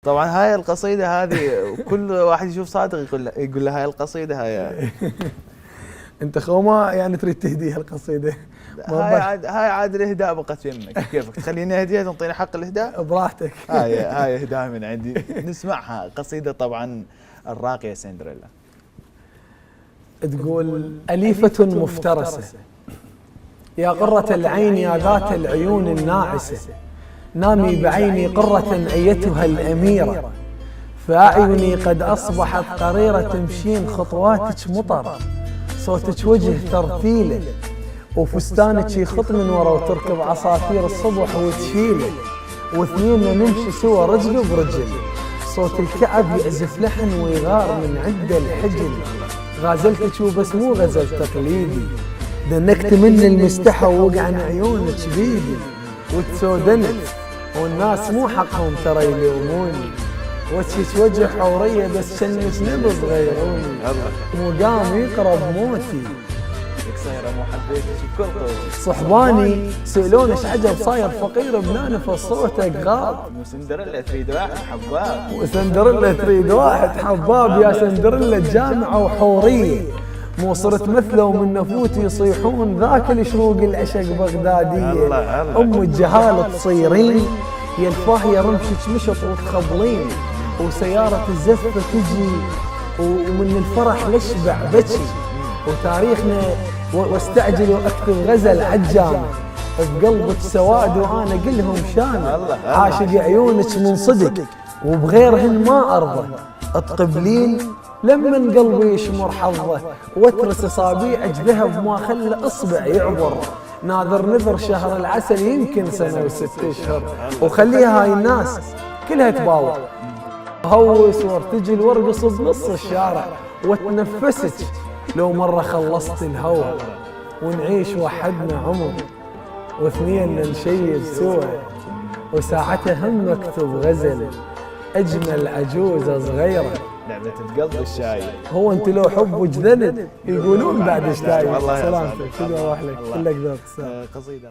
طبعا هاي القصيدة هذه كل واحد يشوف صادق يقول له هاي القصيدة هاي. انت خو ما يعني تريد تهديها القصيدة؟ هاي عاد الاهداء بقت يمك، كيفك تخليني اهديها تنطيني حق الاهداء؟ براحتك. هاي اهداء من عندي. نسمعها قصيدة طبعا الراقية سندريلا. تقول: أليفة مفترسة يا قرة العين يا ذات العيون الناعسة، نامي بعيني قرة أيتها الأميرة، فأعيني قد أصبحت قريرة تمشين خطواتك مطر، صوتك وجه ترتيله، وفستانك يخط من ورا وتركب عصافير الصبح وتشيله، واثنين نمشي سوا رجل برجل، صوت الكعب يعزف لحن ويغار من عند الحجل، غازلتك وبس مو غزل تقليدي، دنكت من المستحى ووقع عن عيونك بيدي، وتسودنت والناس مو حقهم ترى يلوموني، وجهك وجه حورية بس شنك نبض غيروني، وقام يقرب موتي، صايرة مو حبيتك بكل قوتي، صحباني سألون ايش عجب صاير فقير بنانف صوتك غاب، وسندريلا تريد واحد حباب، وسندريلا تريد واحد حباب، يا سندريلا جامعة وحورية، مو صرت مثله ومن نفوتي يصيحون ذاك الشروق العشق بغدادية، أم الجهالة تصيرين يا الفاهية رمشك مشط وتخبلين، وسيارة الزفة تجي ومن الفرح لشبع بكي، وتاريخنا واستعجل واكتب غزل عجام، بقلبك سواد وانا قلهم شان، عاشق عيونك من صدق وبغيرهن ما ارضى، تقبلين لمن قلبي يشمر حظه، واترس اصابيعك ذهب ما خلى اصبع يعبر، ناظر نذر شهر العسل يمكن سنه وست اشهر، وخليها هاي الناس كلها تباوع، هوس وارتجل وارقص بنص الشارع، واتنفسك لو مرة خلصت الهوى، ونعيش وحدنا عمر، واثنين نشيب سوا، وساعتها هم اكتب غزل اجمل عجوزة صغيرة، لعبة القلب الشاي. هو انت لو حبك ذنب يقولون بعد ايش داير. سلامتك، شنو اروح لك كلك ذوق. قصيدة